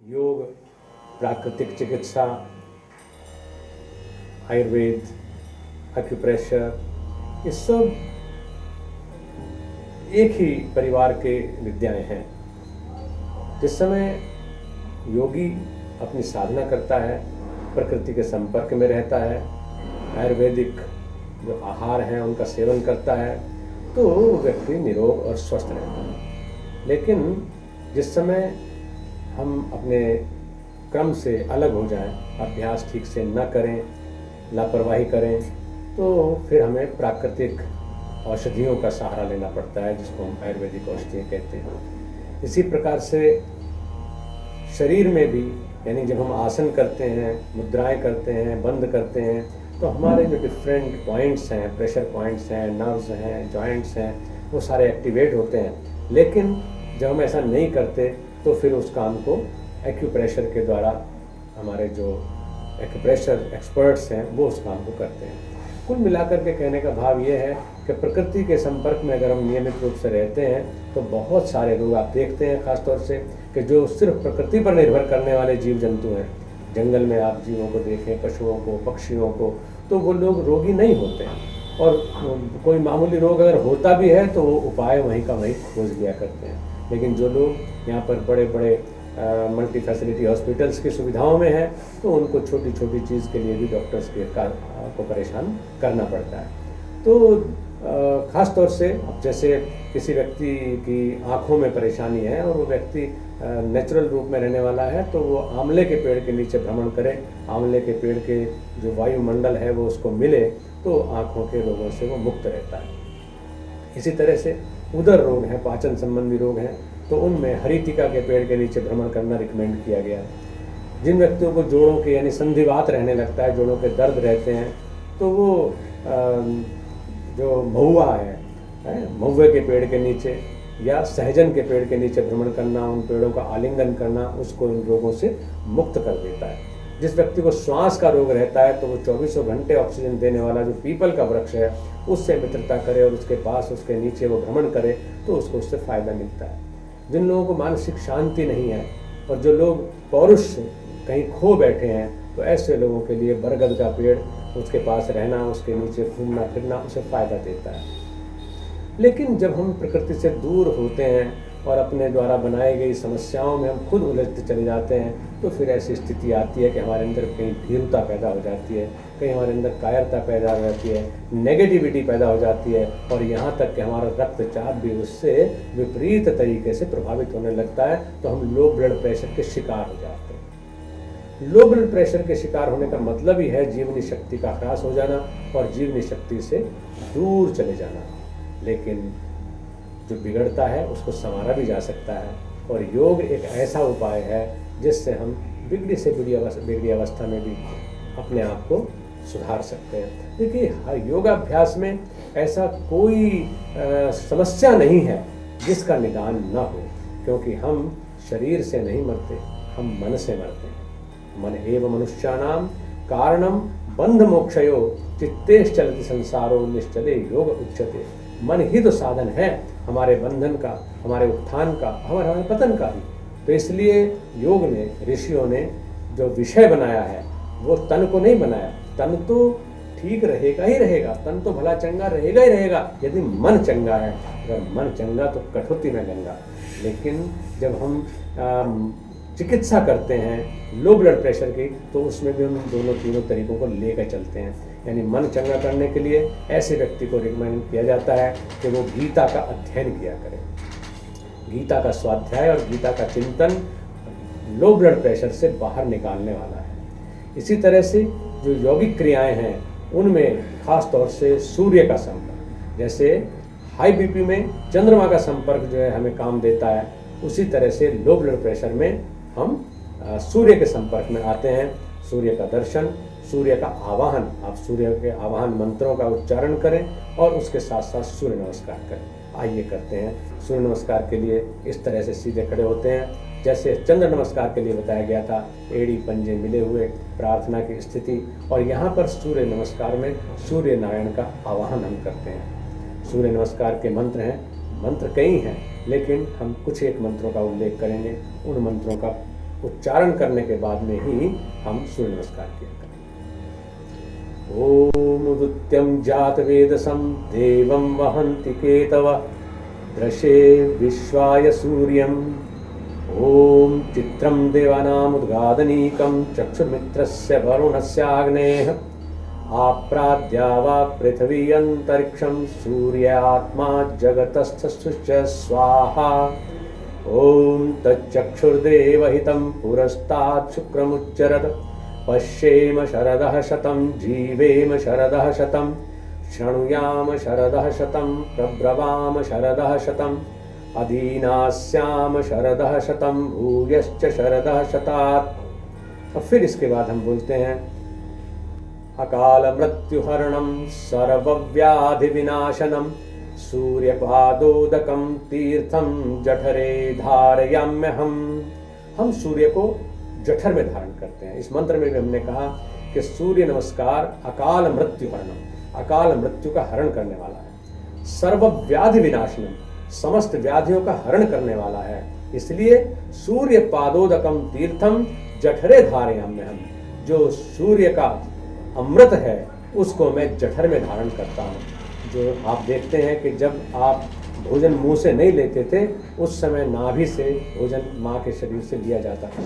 योग, प्राकृतिक चिकित्सा, आयुर्वेद, एक्यूप्रेशर, ये सब एक ही परिवार के विद्याएं हैं। जिस समय योगी अपनी साधना करता है, प्रकृति के संपर्क में रहता है, आयुर्वेदिक जो आहार हैं उनका सेवन करता है, तो वो व्यक्ति निरोग और स्वस्थ रहता है। लेकिन जिस समय हम अपने क्रम से अलग हो जाएं, अभ्यास ठीक से न करें, लापरवाही करें, तो फिर हमें प्राकृतिक औषधियों का सहारा लेना पड़ता है, जिसको हम आयुर्वेदिक औषधियाँ कहते हैं। इसी प्रकार से शरीर में भी, यानी जब हम आसन करते हैं, मुद्राएं करते हैं, बंद करते हैं, तो हमारे जो डिफरेंट पॉइंट्स हैं, प्रेशर पॉइंट्स हैं, नर्व्स हैं, जॉइंट्स हैं, वो सारे एक्टिवेट होते हैं। लेकिन जब हम ऐसा नहीं करते तो फिर उस काम को एक्यूप्रेशर के द्वारा हमारे जो एक्यूप्रेशर एक्सपर्ट्स हैं वो उस काम को करते हैं। कुल मिलाकर के कहने का भाव ये है कि प्रकृति के संपर्क में अगर हम नियमित रूप से रहते हैं तो बहुत सारे रोग आप देखते हैं, ख़ासतौर से कि जो सिर्फ प्रकृति पर निर्भर करने वाले जीव जंतु हैं, जंगल में आप जीवों को देखें, पशुओं को, पक्षियों को, तो वो लोग रोगी नहीं होते हैं। और कोई मामूली रोग अगर होता भी है तो वो उपाय वहीं का वहीं खोज लिया करते हैं। लेकिन जो लोग यहाँ पर बड़े बड़े मल्टी फैसिलिटी हॉस्पिटल्स की सुविधाओं में है, तो उनको छोटी छोटी चीज़ के लिए भी डॉक्टर्स के को परेशान करना पड़ता है। तो ख़ास तौर से अब जैसे किसी व्यक्ति की आँखों में परेशानी है और वो व्यक्ति नेचुरल रूप में रहने वाला है, तो वो आंवले के पेड़ के नीचे भ्रमण करे, आंवले के पेड़ के जो वायुमंडल है वो उसको मिले, तो आँखों के रोगों से वो मुक्त रहता है। इसी तरह से उदर रोग हैं, पाचन संबंधी रोग हैं, तो उनमें हरितिका के पेड़ के नीचे भ्रमण करना रिकमेंड किया गया है। जिन व्यक्तियों को जोड़ों के यानी संधिवात रहने लगता है, जोड़ों के दर्द रहते हैं, तो वो जो महुआ है, महुए के पेड़ के नीचे या सहजन के पेड़ के नीचे भ्रमण करना, उन पेड़ों का आलिंगन करना, उसको इन रोगों से मुक्त कर देता है। जिस व्यक्ति को श्वास का रोग रहता है, तो वो 24 घंटे ऑक्सीजन देने वाला जो पीपल का वृक्ष है उससे मित्रता करे और उसके पास, उसके नीचे वो भ्रमण करे, तो उसको उससे फायदा मिलता है। जिन लोगों को मानसिक शांति नहीं है और जो लोग पौरुष कहीं खो बैठे हैं, तो ऐसे लोगों के लिए बरगद का पेड़, उसके पास रहना, उसके नीचे घूमना फिरना उसे फायदा देता है। लेकिन जब हम प्रकृति से दूर होते हैं और अपने द्वारा बनाई गई समस्याओं में हम खुद उलझते चले जाते हैं, तो फिर ऐसी स्थिति आती है कि हमारे अंदर कहीं भीरुता पैदा हो जाती है, कहीं हमारे अंदर कायरता पैदा हो जाती है, नेगेटिविटी पैदा हो जाती है, और यहाँ तक कि हमारा रक्तचाप भी उससे विपरीत तरीके से प्रभावित होने लगता है। तो हम लो ब्लड प्रेशर के शिकार हो जाते हैं। लो ब्लड प्रेशर के शिकार होने का मतलब ही है जीवनी शक्ति का ह्रास हो जाना और जीवनी शक्ति से दूर चले जाना। लेकिन जो बिगड़ता है उसको संवारा भी जा सकता है, और योग एक ऐसा उपाय है जिससे हम बिगड़ी से बिगड़ी अवस्था में भी अपने आप को सुधार सकते हैं। देखिए, हर योगाभ्यास में ऐसा कोई समस्या नहीं है जिसका निदान न हो, क्योंकि हम शरीर से नहीं मरते, हम मन से मरते हैं। मन एव मनुष्याणाम कारणम बंध मोक्षयो चित्तेश चलति संसारो निश्चले योग उच्यते। मन ही तो साधन है हमारे बंधन का, हमारे उत्थान का, हमारे पतन का भी। तो इसलिए योग ने, ऋषियों ने जो विषय बनाया है वो तन को नहीं बनाया। तन तो ठीक रहेगा ही रहेगा, तन तो भला चंगा रहेगा ही रहेगा यदि मन चंगा है। अगर मन चंगा तो कठौती में गंगा। लेकिन जब हम चिकित्सा करते हैं लो ब्लड प्रेशर की, तो उसमें भी हम दोनों तीनों तरीकों को लेकर चलते हैं। यानी मन चंगा करने के लिए ऐसे व्यक्ति को रिकमेंड किया जाता है कि वो गीता का अध्ययन किया करे। गीता का स्वाध्याय और गीता का चिंतन लो ब्लड प्रेशर से बाहर निकालने वाला है। इसी तरह से जो यौगिक क्रियाएं हैं उनमें खास तौर से सूर्य का संपर्क, जैसे हाई बीपी में चंद्रमा का संपर्क जो है हमें काम देता है, उसी तरह से लो ब्लड प्रेशर में हम सूर्य के संपर्क में आते हैं। सूर्य का दर्शन, सूर्य का आवाहन, आप सूर्य के आवाहन मंत्रों का उच्चारण करें और उसके साथ साथ सूर्य नमस्कार करें। आइए करते हैं। सूर्य नमस्कार के लिए इस तरह से सीधे खड़े होते हैं जैसे चंद्र नमस्कार के लिए बताया गया था, एड़ी पंजे मिले हुए प्रार्थना की स्थिति। और यहाँ पर सूर्य नमस्कार में सूर्य नारायण का आवाहन हम करते हैं। सूर्य नमस्कार के मंत्र हैं, मंत्र कई हैं, लेकिन हम कुछ एक मंत्रों का उल्लेख करेंगे। उन मंत्रों का उच्चारण करने के बाद में ही हम सूर्य नमस्कार किया करें। ओम उदुत्यम जात वेदसं देवं वहन्ति केतव दृशे विश्वाय सूर्यम्। ओम चित्रं देवानामुद्गादनीकं चक्षुर्मित्रस्य वरुणस्याग्नेः आप्राद्या वा पृथ्वी अंतरिक्षं सूर्यात्मा जगतस्थश्च स्वाहा। ओम तच्चक्षुर्देवहितं पुरस्तात् शुक्रमुच्चरत्। पश्येम शरदः शतं जीवेम शरदः शतं शृणुयाम शरदः शतं प्रब्रवाम शरदः शतम् अधीनास्याम शरदः शतं भूयश्च शरदः शतात्। और फिर इसके बाद हम बोलते हैं अकाल मृत्युहरणं सर्वव्याधि विनाशनं सूर्यपादोदकं तीर्थं जठरे धारयाम्यहम्। हम सूर्य को जठर में धारण करते हैं। इस मंत्र में भी हमने कहा कि सूर्य नमस्कार अकाल मृत्यु हरणम, अकाल मृत्यु का हरण करने वाला है। सर्व व्याधि विनाशनम, समस्त व्याधियों का हरण करने वाला है। इसलिए सूर्य पादोदकम तीर्थम जठरे धारयाम्यहम्, जो सूर्य का अमृत है उसको मैं जठर में धारण करता हूँ। जो आप देखते हैं कि जब आप भोजन मुंह से नहीं लेते थे उस समय नाभि से भोजन माँ के शरीर से लिया जाता था।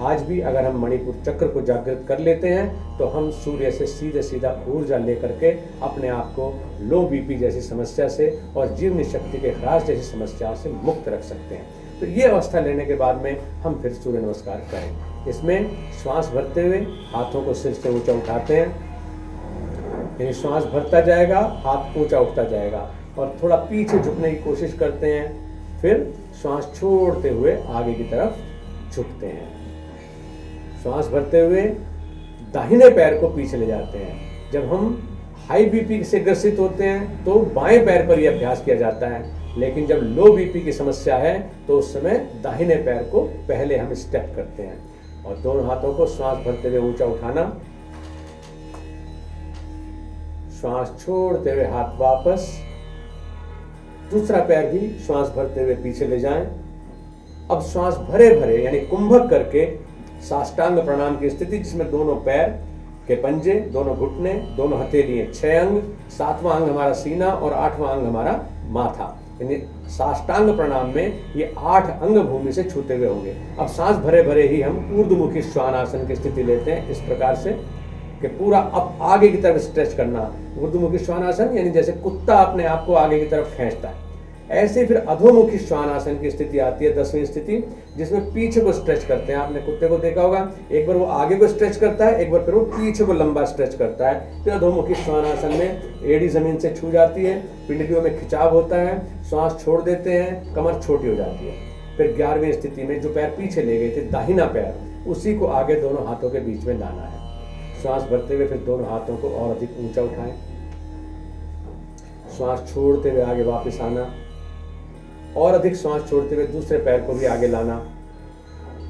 आज भी अगर हम मणिपुर चक्र को जागृत कर लेते हैं तो हम सूर्य से सीधे सीधा ऊर्जा लेकर के अपने आप को लो बीपी जैसी समस्या से और जीवनी शक्ति के ह्रास जैसी समस्याओं से मुक्त रख सकते हैं। तो ये अवस्था लेने के बाद में हम फिर सूर्य नमस्कार करें। इसमें श्वास भरते हुए हाथों को सिर से ऊंचा उठाते हैं, यानी श्वास भरता जाएगा, हाथ ऊंचा उठता जाएगा और थोड़ा पीछे झुकने की कोशिश करते हैं। फिर श्वास छोड़ते हुए आगे की तरफ झुकते हैं। श्वास भरते हुए दाहिने पैर को पीछे ले जाते हैं। जब हम हाई बीपी से ग्रसित होते हैं तो बाएं पैर पर यह अभ्यास किया जाता है, लेकिन जब लो बीपी की समस्या है तो उस समय दाहिने पैर को पहले हम स्टेप करते हैं और दोनों हाथों को श्वास भरते हुए ऊंचा उठाना, श्वास छोड़ते हुए हाथ वापस, दूसरा पैर भी श्वास भरते हुए पीछे ले जाएं। अब श्वास भरे भरे यानी कुंभक करके साष्टांग प्रणाम की स्थिति, जिसमें दोनों पैर के पंजे, दोनों घुटने, दोनों हथेलियां, 6 अंग, 7वां अंग हमारा सीना और 8वां अंग हमारा माथा, यानी साष्टांग प्रणाम में ये 8 अंग भूमि से छूते हुए होंगे। अब सांस भरे भरे ही हम ऊर्ध्वमुखी श्वानासन की स्थिति लेते हैं, इस प्रकार से कि पूरा अब आगे की तरफ स्ट्रेच करना। ऊर्ध्वमुखी श्वानासन यानी जैसे कुत्ता अपने आप को आगे की तरफ खींचता है, ऐसे फिर अधोमुखी श्वानासन की स्थिति आती है, 10वीं स्थिति, जिसमें पीछे को स्ट्रेच करते हैं। आपने कुत्ते को देखा होगा, एक बार वो आगे को स्ट्रेच करता है, एक बार फिर वो पीछे को लंबा स्ट्रेच करता है। फिर अधोमुखी श्वानासन में एड़ी जमीन से छू जाती है, पिंडलियों में खिंचाव होता है, श्वास छोड़ देते हैं, कमर छोटी हो जाती है। फिर 11वीं स्थिति में जो पैर पीछे ले गए थे, दाहिना पैर, उसी को आगे दोनों हाथों के बीच में लाना है। श्वास भरते हुए फिर दोनों हाथों को और अधिक ऊंचा उठाएं, श्वास छोड़ते हुए आगे वापस आना और अधिक श्वास छोड़ते हुए दूसरे पैर को भी आगे लाना,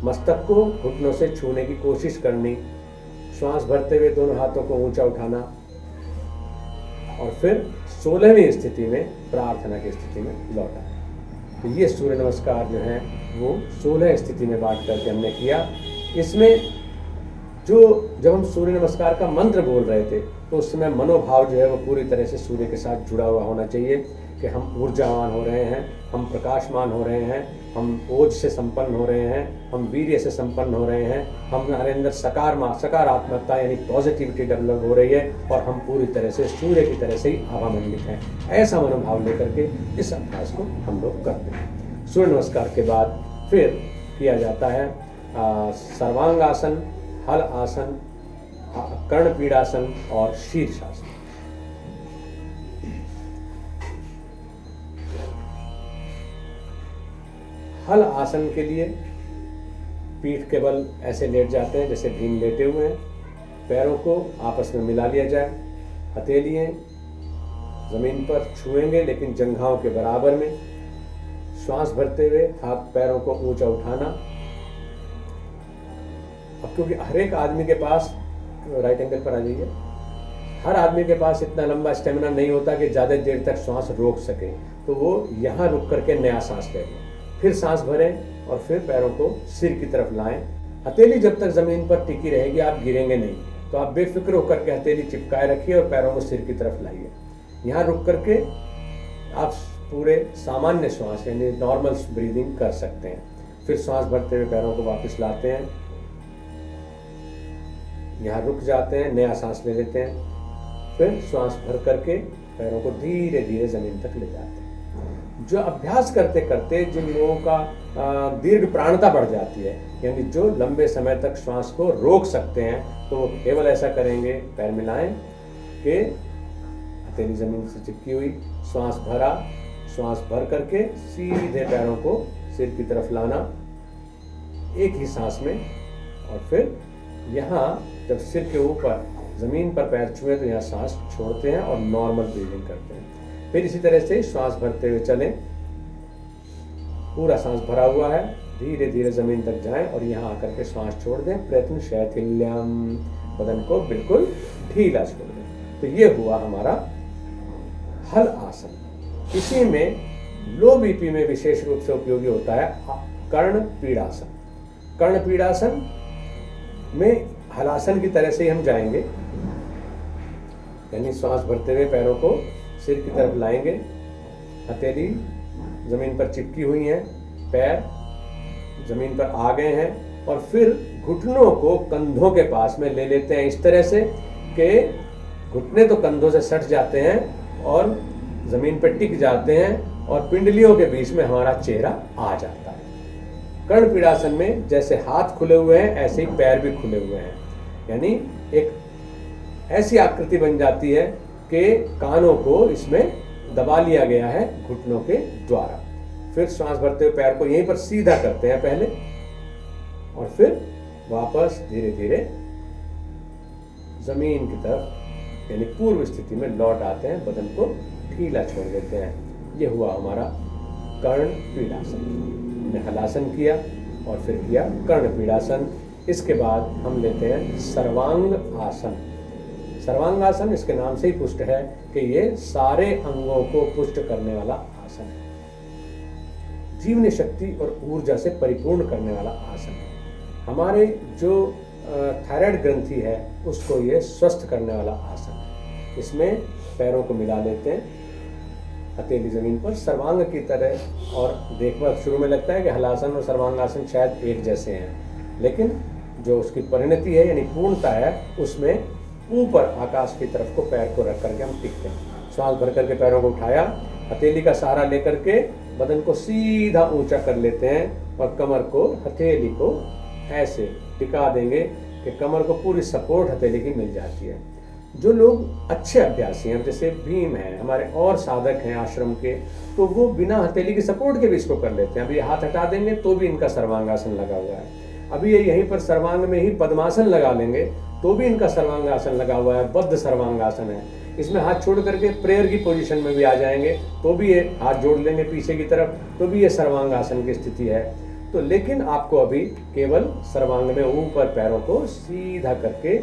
मस्तक को घुटनों से छूने की कोशिश करनी, श्वास भरते हुए दोनों हाथों को ऊंचा उठाना और फिर 16वीं स्थिति में प्रार्थना की स्थिति में लौटा। तो ये सूर्य नमस्कार जो है वो 16 स्थिति में बांट करके हमने किया। इसमें जब हम सूर्य नमस्कार का मंत्र बोल रहे थे तो उस समय मनोभाव जो है वो पूरी तरह से सूर्य के साथ जुड़ा हुआ होना चाहिए कि हम ऊर्जावान हो रहे हैं, हम प्रकाशमान हो रहे हैं, हम ओज से संपन्न हो रहे हैं, हम वीर्य से संपन्न हो रहे हैं, हमारे अंदर सकारात्मकता यानी पॉजिटिविटी डेवलप हो रही है और हम पूरी तरह से सूर्य की तरह से ही आभामंडित हैं। ऐसा मनोभाव लेकर के इस अभ्यास को हम लोग करते हैं। सूर्य नमस्कार के बाद फिर किया जाता है सर्वांगासन, हल आसन, कर्ण पीड़ासन और शीर्षासन। हल आसन के लिए पीठ के बल ऐसे लेट जाते हैं जैसे भीम लेटे हुए हैं, पैरों को आपस में मिला लिया जाए, हथेलियां जमीन पर छुएंगे लेकिन जंघाओं के बराबर में, श्वास भरते हुए हाथ पैरों को ऊंचा उठाना। अब क्योंकि हर एक आदमी के पास, राइट एंगल पर आ जाइए, हर आदमी के पास इतना लंबा स्टेमिना नहीं होता कि ज़्यादा देर तक श्वास रोक सके, तो वो यहाँ रुक करके नया सांस ले लें, फिर सांस भरें और फिर पैरों को सिर की तरफ लाएं हथेली जब तक जमीन पर टिकी रहेगी आप गिरेंगे नहीं, तो आप बेफिक्र होकर के हथेली चिपकाए रखिए और पैरों को सिर की तरफ लाइए। यहाँ रुक करके आप पूरे सामान्य श्वास यानी नॉर्मल ब्रीदिंग कर सकते हैं। फिर श्वास भरते हुए पैरों को वापस लाते हैं, यहाँ रुक जाते हैं, नया सांस ले लेते हैं, फिर श्वास भर करके पैरों को धीरे धीरे जमीन तक ले जाते हैं। जो अभ्यास करते करते जिन लोगों का दीर्घ प्राणता बढ़ जाती है, यानी जो लंबे समय तक श्वास को रोक सकते हैं, तो वो केवल ऐसा करेंगे, पैर मिलाएं कि हथेली जमीन से चिपकी हुई, श्वास भरा, श्वास भर करके सीधे पैरों को सिर की तरफ लाना एक ही सांस में, और फिर यहाँ जब सिर के ऊपर जमीन पर पैर छुए तो यहाँ सांस छोड़ते हैं और नॉर्मल ब्रीदिंग करते हैं। फिर इसी तरह से श्वास भरते हुए चलें, पूरा सांस भरा हुआ है, धीरे धीरे जमीन तक जाएं और यहाँ आकर के श्वास छोड़ दें। प्रयत्न शैथिल्यम, बदन को बिल्कुल ढीला छोड़ दें। तो ये हुआ हमारा हल आसन। इसी में लो बीपी में विशेष रूप से उपयोगी होता है कर्ण पीड़ासन। कर्ण पीड़ासन में हलासन की तरह से ही हम जाएंगे, यानी श्वास भरते हुए पैरों को सिर की तरफ लाएंगे, हथेली जमीन पर चिपकी हुई हैं, पैर जमीन पर आ गए हैं, और फिर घुटनों को कंधों के पास में ले लेते हैं इस तरह से कि घुटने तो कंधों से सट जाते हैं और जमीन पर टिक जाते हैं और पिंडलियों के बीच में हमारा चेहरा आ जाता है। कर्ण पीड़ासन में जैसे हाथ खुले हुए हैं ऐसे ही पैर भी खुले हुए हैं, यानी एक ऐसी आकृति बन जाती है कि कानों को इसमें दबा लिया गया है घुटनों के द्वारा। फिर श्वास भरते हुए पैर को यहीं पर सीधा करते हैं पहले, और फिर वापस धीरे धीरे जमीन की तरफ यानी पूर्व स्थिति में लौट आते हैं, बदन को ढीला छोड़ देते हैं। यह हुआ हमारा कर्ण पीड़ासन। हमने हलासन किया और फिर किया कर्ण पीड़ासन। इसके बाद हम लेते हैं सर्वांग आसन। सर्वांग आसन इसके नाम से ही पुष्ट है कि ये सारे अंगों को पुष्ट करने वाला आसन है, जीवनी शक्ति और ऊर्जा से परिपूर्ण करने वाला आसन है। हमारे जो थायराइड ग्रंथि है उसको ये स्वस्थ करने वाला आसन है। इसमें पैरों को मिला लेते हैं हथेली जमीन पर सर्वांग की तरह, और देखना शुरू में लगता है कि हलासन और सर्वांगासन शायद एक जैसे हैं, लेकिन जो उसकी परिणति है यानी पूर्णता है उसमें ऊपर आकाश की तरफ को पैर को रख करके हम टिकते हैं। श्वास भर करके पैरों को उठाया, हथेली का सहारा लेकर के बदन को सीधा ऊंचा कर लेते हैं और कमर को हथेली को ऐसे टिका देंगे कि कमर को पूरी सपोर्ट हथेली की मिल जाती है। जो लोग अच्छे अभ्यासी हैं जैसे भीम हैं, हमारे और साधक हैं आश्रम के, तो वो बिना हथेली की सपोर्ट के भी इसको कर लेते हैं। अभी हाथ हटा देंगे तो भी इनका सर्वांगासन लगा हुआ है। अभी ये यहीं पर सर्वांग में ही पद्मासन लगा लेंगे तो भी इनका सर्वांगासन लगा हुआ है, बद्ध सर्वांगासन है। इसमें हाथ छोड़ करके प्रेयर की पोजीशन में भी आ जाएंगे तो भी ये हाथ जोड़ लेंगे पीछे की तरफ, तो भी ये सर्वांगासन की स्थिति है। तो लेकिन आपको अभी केवल सर्वांग में ऊपर पैरों को सीधा करके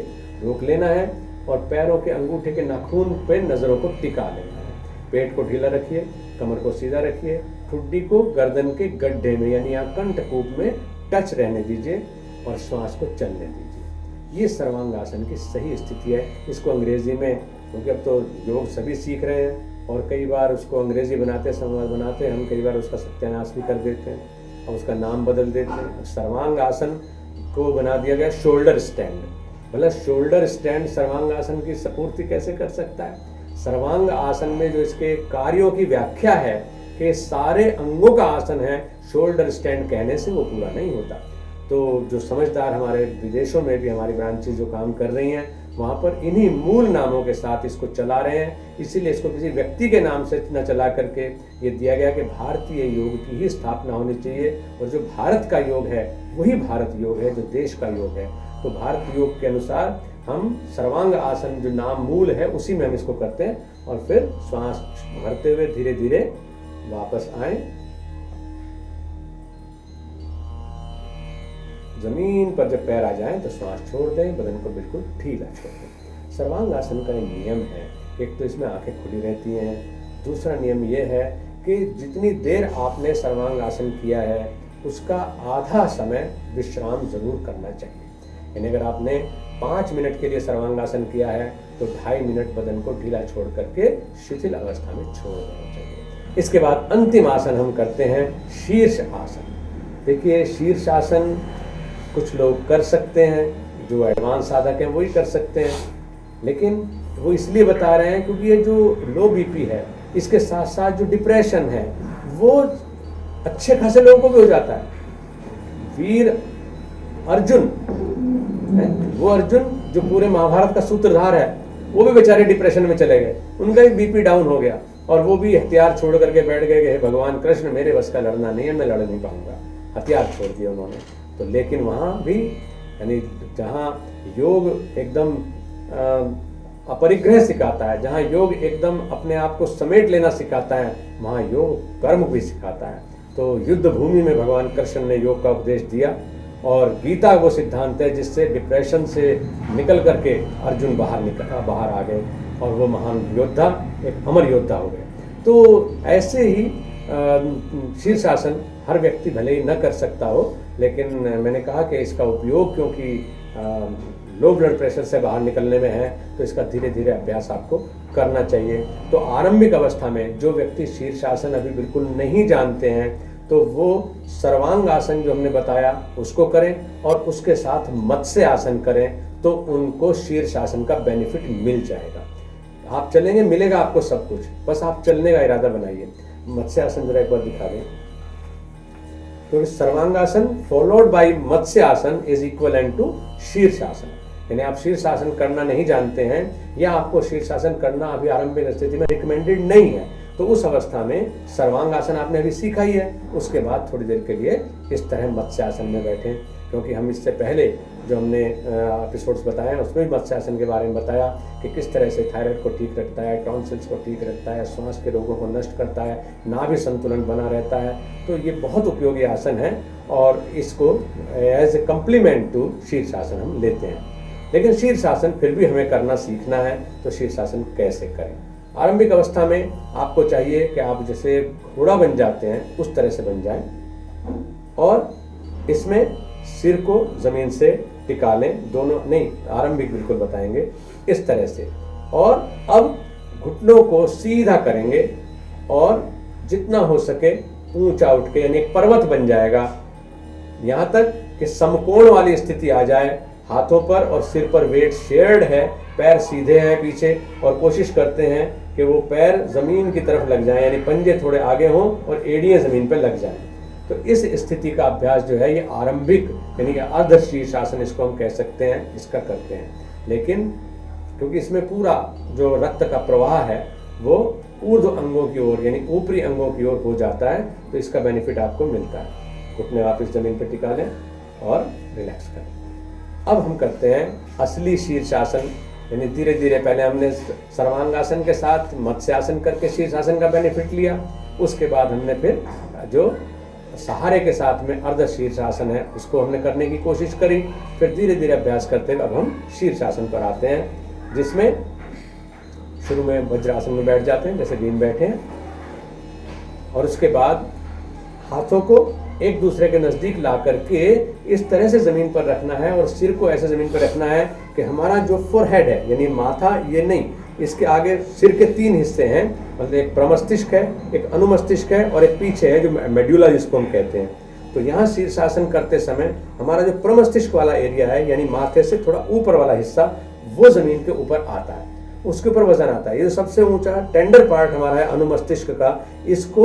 रोक लेना है और पैरों के अंगूठे के नाखून पे नजरों को टिका लेना है। पेट को ढीला रखिए, कमर को सीधा रखिए, ठुड्डी को गर्दन के गड्ढे में यानी यहाँ कंठकूप में टच रहने दीजिए और श्वास को चलने दीजिए। ये सर्वांगासन की सही स्थिति है। इसको अंग्रेजी में, क्योंकि अब तो योग सभी सीख रहे हैं और कई बार उसको अंग्रेजी बनाते हम कई बार उसका सत्यानाश भी कर देते हैं और उसका नाम बदल देते हैं। सर्वांगासन को बना दिया गया शोल्डर स्टैंड। भला शोल्डर स्टैंड सर्वांग आसन की सपूर्ति कैसे कर सकता है? सर्वांग आसन में जो इसके कार्यों की व्याख्या है कि सारे अंगों का आसन है, शोल्डर स्टैंड कहने से वो पूरा नहीं होता। तो जो समझदार हमारे विदेशों में भी हमारी ब्रांचेस जो काम कर रही हैं वहाँ पर इन्हीं मूल नामों के साथ इसको चला रहे हैं। इसीलिए इसको किसी व्यक्ति के नाम से न चला करके ये दिया गया कि भारतीय योग की ही स्थापना होनी चाहिए और जो भारत का योग है वही भारत योग है, जो देश का योग है। तो भारत योग के अनुसार हम सर्वांग आसन जो नाम मूल है उसी में हम इसको करते हैं और फिर श्वास भरते हुए धीरे धीरे वापस आए, जमीन पर जब पैर आ जाएं तो श्वास छोड़ दें, बदन को बिल्कुल ढीला छोड़ दें। सर्वांग आसन का नियम है, एक तो इसमें आंखें खुली रहती हैं, दूसरा नियम यह है कि जितनी देर आपने सर्वांग आसन किया है उसका आधा समय विश्राम जरूर करना चाहिए। यानी अगर आपने 5 मिनट के लिए सर्वांगासन किया है तो 2.5 मिनट बदन को ढीला छोड़ करके शिथिल अवस्था में छोड़ देना चाहिए। इसके बाद अंतिम आसन हम करते हैं शीर्ष आसन। देखिए, शीर्ष आसन कुछ लोग कर सकते हैं, जो एडवांस साधक हैं वही कर सकते हैं, लेकिन वो इसलिए बता रहे हैं क्योंकि ये जो लो बीपी है, इसके साथ साथ जो डिप्रेशन है वो अच्छे खासे लोगों को भी हो जाता है। वीर अर्जुन, वो अर्जुन जो पूरे महाभारत का सूत्रधार है, वो भी बेचारे डिप्रेशन में चले गए, उनका भी बीपी डाउन हो गया और वो भी हथियार छोड़ करके बैठ गए कि भगवान कृष्ण, मेरे बस का लड़ना नहीं है, मैं लड़ नहीं पाऊंगा, हथियार छोड़ दिए उन्होंने। तो लेकिन वहां भी, यानी जहां योग एकदम अपरिग्रह सिखाता है, जहां योग एकदम अपने आप को समेट लेना सिखाता है, वहां योग कर्म भी सिखाता है। तो युद्ध भूमि में भगवान कृष्ण ने योग का उपदेश दिया और गीता वो सिद्धांत है जिससे डिप्रेशन से निकल करके अर्जुन बाहर आ गए और वो महान योद्धा, एक अमर योद्धा हो गए। तो ऐसे ही शीर्षासन हर व्यक्ति भले ही न कर सकता हो, लेकिन मैंने कहा कि इसका उपयोग क्योंकि लो ब्लड प्रेशर से बाहर निकलने में है, तो इसका धीरे धीरे अभ्यास आपको करना चाहिए। तो आरंभिक अवस्था में जो व्यक्ति शीर्षासन अभी बिल्कुल नहीं जानते हैं, तो वो सर्वांग आसन जो हमने बताया उसको करें और उसके साथ मत्स्य आसन करें, तो उनको शीर्षासन का बेनिफिट मिल जाएगा। आप चलेंगे, मिलेगा आपको सब कुछ, बस आप चलने का इरादा बनाइए। मत्स्य आसन जरा एक बार दिखा दें। तो सर्वांगासन फॉलोड बाय मत्स्य आसन इज इक्वलेंट टू शीर्षासन। यानी आप शीर्षासन करना नहीं जानते हैं या आपको शीर्षासन करना अभी आरंभिक स्थिति में रिकमेंडेड नहीं है, तो उस अवस्था में सर्वांगासन आपने अभी सीखा ही है, उसके बाद थोड़ी देर के लिए इस तरह मत्स्यासन में बैठें। क्योंकि हम इससे पहले जो हमने एपिसोड्स बताए हैं उसमें भी मत्स्यासन के बारे में बताया कि किस तरह से थायराइड को ठीक रखता है, टॉन्सिल्स को ठीक रखता है, श्वास के रोगों को नष्ट करता है, नाभि संतुलन बना रहता है। तो ये बहुत उपयोगी आसन है और इसको एज ए कम्प्लीमेंट टू शीर्षासन हम लेते हैं। लेकिन शीर्षासन फिर भी हमें करना सीखना है, तो शीर्षासन कैसे करें? आरंभिक अवस्था में आपको चाहिए कि आप जैसे घोड़ा बन जाते हैं उस तरह से बन जाएं और इसमें सिर को जमीन से टिका लें, दोनों नहीं, आरंभिक बिल्कुल बताएंगे इस तरह से। और अब घुटनों को सीधा करेंगे और जितना हो सके ऊंचा उठ के, यानी एक पर्वत बन जाएगा, यहां तक कि समकोण वाली स्थिति आ जाए, हाथों पर और सिर पर वेट शेयर्ड है, पैर सीधे हैं पीछे और कोशिश करते हैं कि वो पैर जमीन की तरफ लग जाएं, यानी पंजे थोड़े आगे हों और एड़ियां जमीन पर लग जाएं। तो इस स्थिति का अभ्यास जो है ये आरंभिक यानी कि अर्ध शीर्षासन इसको हम कह सकते हैं, इसका करते हैं। लेकिन क्योंकि इसमें पूरा जो रक्त का प्रवाह है वो ऊर्ध्व अंगों की ओर यानी ऊपरी अंगों की ओर हो जाता है, तो इसका बेनिफिट आपको मिलता है। घुटने वापस जमीन पर टिका लें और रिलैक्स करें। अब हम करते हैं असली शीर्षासन, यानी धीरे धीरे पहले हमने सर्वांगासन के साथ मत्स्यासन करके शीर्षासन का बेनिफिट लिया, उसके बाद हमने फिर जो सहारे के साथ में अर्ध शीर्षासन है उसको हमने करने की कोशिश करी। फिर धीरे धीरे अभ्यास करते हुए अब हम शीर्षासन पर आते हैं, जिसमें शुरू में वज्रासन में बैठ जाते हैं जैसे बीन बैठे हैं, और उसके बाद हाथों को एक दूसरे के नजदीक ला करके इस तरह से जमीन पर रखना है और सिर को ऐसे जमीन पर रखना है कि हमारा जो फोरहेड है यानी माथा, ये नहीं, इसके आगे सिर के 3 हिस्से हैं, मतलब एक प्रमस्तिष्क है, एक अनुमस्तिष्क है और एक पीछे है जो मेड्यूला जिसको हम कहते हैं। तो यहाँ शीर्षासन करते समय हमारा जो प्रमस्तिष्क वाला एरिया है यानी माथे से थोड़ा ऊपर वाला हिस्सा वो जमीन के ऊपर आता है, उसके ऊपर वजन आता है। ये जो सबसे ऊंचा टेंडर पार्ट हमारा है अनुमस्तिष्क का, इसको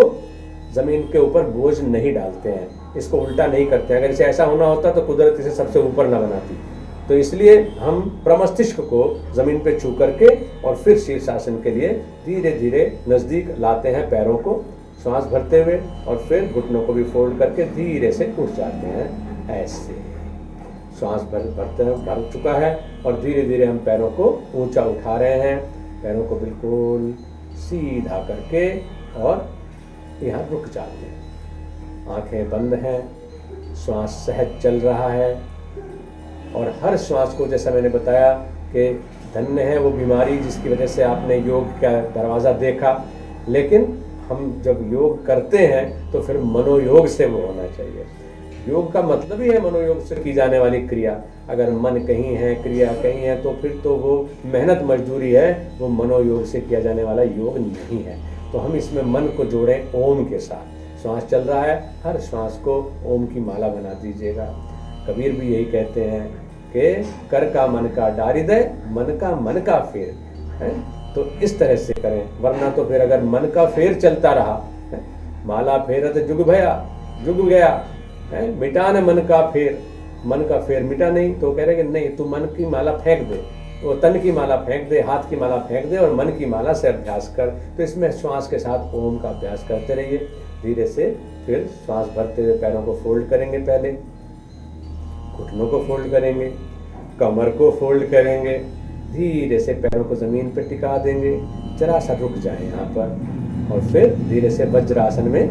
जमीन के ऊपर बोझ नहीं डालते हैं, इसको उल्टा नहीं करते हैं। अगर इसे ऐसा होना होता तो कुदरत इसे सबसे ऊपर न बनाती। तो इसलिए हम प्रमस्तिष्क को जमीन पे छू करके और फिर शीर्षासन के लिए धीरे धीरे नजदीक लाते हैं पैरों को, श्वास भरते हुए, और फिर घुटनों को भी फोल्ड करके धीरे से उठ जाते हैं। ऐसे श्वास भर चुका है और धीरे धीरे हम पैरों को ऊंचा उठा रहे हैं, पैरों को बिल्कुल सीधा करके और यहाँ रुक जाते हैं। आंखें बंद हैं, श्वास सहज चल रहा है और हर श्वास को, जैसा मैंने बताया कि धन्य है वो बीमारी जिसकी वजह से आपने योग का दरवाज़ा देखा, लेकिन हम जब योग करते हैं तो फिर मनोयोग से वो होना चाहिए। योग का मतलब ही है मनोयोग से की जाने वाली क्रिया। अगर मन कहीं है, क्रिया कहीं है, तो फिर तो वो मेहनत मजदूरी है, वो मनोयोग से किया जाने वाला योग नहीं है। तो हम इसमें मन को जोड़ें ओम के साथ। श्वास चल रहा है, हर श्वास को ओम की माला बना दीजिएगा। कबीर भी यही कहते हैं कि कर का मन का डारी दे, मन का फेर है। तो इस तरह से करें, वरना तो फिर अगर मन का फेर चलता रहा, माला फेरत जुग भया, जुग गया है, मिटा न मन का फेर, मन का फेर मिटा नहीं। तो कह रहे कि नहीं, तू मन की माला फेंक दे, वो तन की माला फेंक दे, हाथ की माला फेंक दे और मन की माला से अभ्यास कर। तो इसमें श्वास के साथ ओम का अभ्यास करते रहिए। धीरे से फिर श्वास भरते हुए पैरों को फोल्ड करेंगे, पहले घुटनों को फोल्ड करेंगे, कमर को फोल्ड करेंगे, धीरे से पैरों को जमीन पर टिका देंगे, जरा सा रुक जाए यहाँ पर, और फिर धीरे से वज्रासन में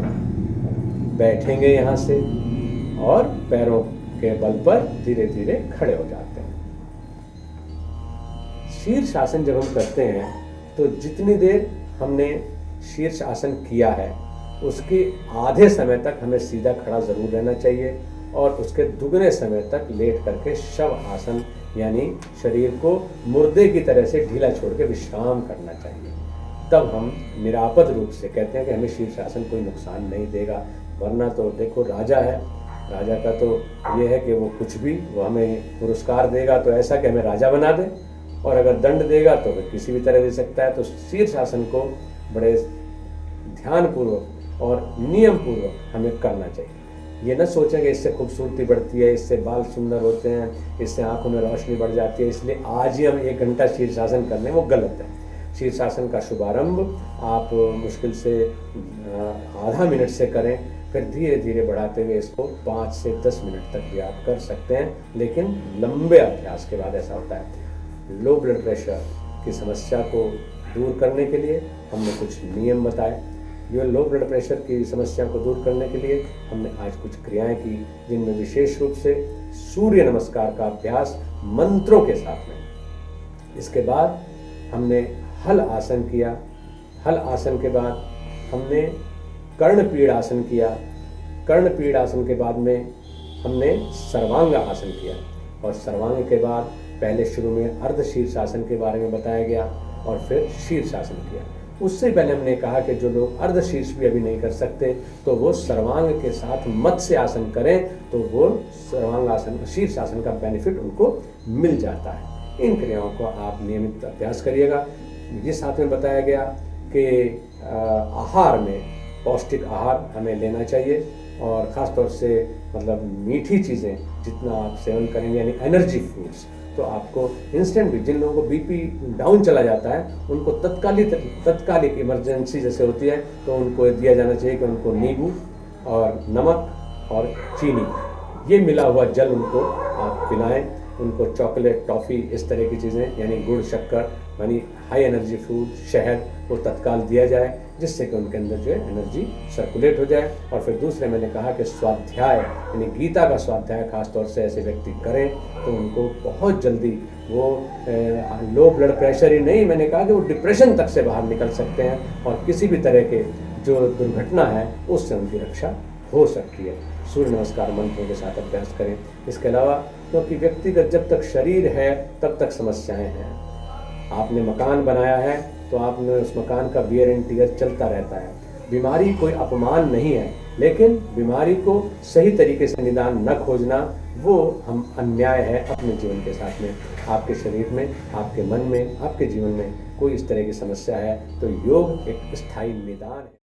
बैठेंगे यहाँ से, और पैरों के बल पर धीरे धीरे खड़े हो जाते हैं। शीर्ष आसन जब हम करते हैं तो जितनी देर हमने शीर्ष आसन किया है उसके आधे समय तक हमें सीधा खड़ा जरूर रहना चाहिए, और उसके दुगने समय तक लेट करके शव आसन यानी शरीर को मुर्दे की तरह से ढीला छोड़ के विश्राम करना चाहिए। तब हम निरापद रूप से कहते हैं कि हमें शीर्षासन कोई नुकसान नहीं देगा। वरना तो देखो, राजा है, राजा का तो ये है कि वो कुछ भी, वो हमें पुरस्कार देगा तो ऐसा कि हमें राजा बना दे, और अगर दंड देगा तो फिर किसी भी तरह दे सकता है। तो शीर्षासन को बड़े ध्यानपूर्वक और नियम पूर्वक हमें करना चाहिए। ये न सोचें कि इससे खूबसूरती बढ़ती है, इससे बाल सुंदर होते हैं, इससे आंखों में रोशनी बढ़ जाती है, इसलिए आज ही हम 1 घंटा शीर्षासन कर लें, वो गलत है। शीर्षासन का शुभारंभ आप मुश्किल से आधा मिनट से करें, फिर धीरे धीरे बढ़ाते हुए इसको 5 से 10 मिनट तक भी आप कर सकते हैं, लेकिन लंबे अभ्यास के बाद ऐसा होता है। लो ब्लड प्रेशर की समस्या को दूर करने के लिए हमने कुछ नियम बताए। जो लो ब्लड प्रेशर की समस्या को दूर करने के लिए हमने आज कुछ क्रियाएं की, जिनमें विशेष रूप से सूर्य नमस्कार का अभ्यास मंत्रों के साथ में। इसके बाद हमने हल आसन किया। हल आसन के बाद हमने कर्णपीड़ आसन किया। कर्णपीड़ आसन के बाद में हमने सर्वांग आसन किया, और सर्वांग के बाद पहले शुरू में अर्ध शीर्षासन के बारे में बताया गया और फिर शीर्षासन किया। उससे पहले हमने कहा कि जो लोग अर्ध शीर्ष भी अभी नहीं कर सकते तो वो सर्वांग के साथ मत्स्य आसन करें, तो वो सर्वांग आसन, शीर्षासन का बेनिफिट उनको मिल जाता है। इन क्रियाओं को आप नियमित अभ्यास करिएगा। ये साथ में बताया गया कि आहार में पौष्टिक आहार हमें लेना चाहिए, और ख़ास तौर से मतलब मीठी चीज़ें जितना आप सेवन करेंगे, यानी एनर्जी फूड्स, तो आपको इंस्टेंट भी, जिन लोगों को बीपी डाउन चला जाता है उनको तत्कालिक इमरजेंसी जैसे होती है, तो उनको दिया जाना चाहिए कि उनको नींबू और नमक और चीनी, ये मिला हुआ जल उनको आप पिलाएं। उनको चॉकलेट, टॉफ़ी, इस तरह की चीज़ें यानी गुड़, शक्कर यानी हाई एनर्जी फूड, शहद, वो तत्काल दिया जाए, जिससे कि उनके अंदर जो है एनर्जी सर्कुलेट हो जाए। और फिर दूसरे मैंने कहा कि स्वाध्याय यानी गीता का स्वाध्याय खास तौर से ऐसे व्यक्ति करें तो उनको बहुत जल्दी वो लो ब्लड प्रेशर ही नहीं, मैंने कहा कि वो डिप्रेशन तक से बाहर निकल सकते हैं, और किसी भी तरह के जो दुर्घटना है उससे उनकी रक्षा हो सकती है। सूर्य नमस्कार मंत्रों के साथ अभ्यास करें। इसके अलावा क्योंकि व्यक्तिगत जब तक शरीर है तब तक समस्याएं हैं। आपने मकान बनाया है तो आपने उस मकान का वियर एंड टियर चलता रहता है। बीमारी कोई अपमान नहीं है, लेकिन बीमारी को सही तरीके से निदान न खोजना वो हम अन्याय है अपने जीवन के साथ में। आपके शरीर में, आपके मन में, आपके जीवन में कोई इस तरह की समस्या है तो योग एक स्थायी निदान है।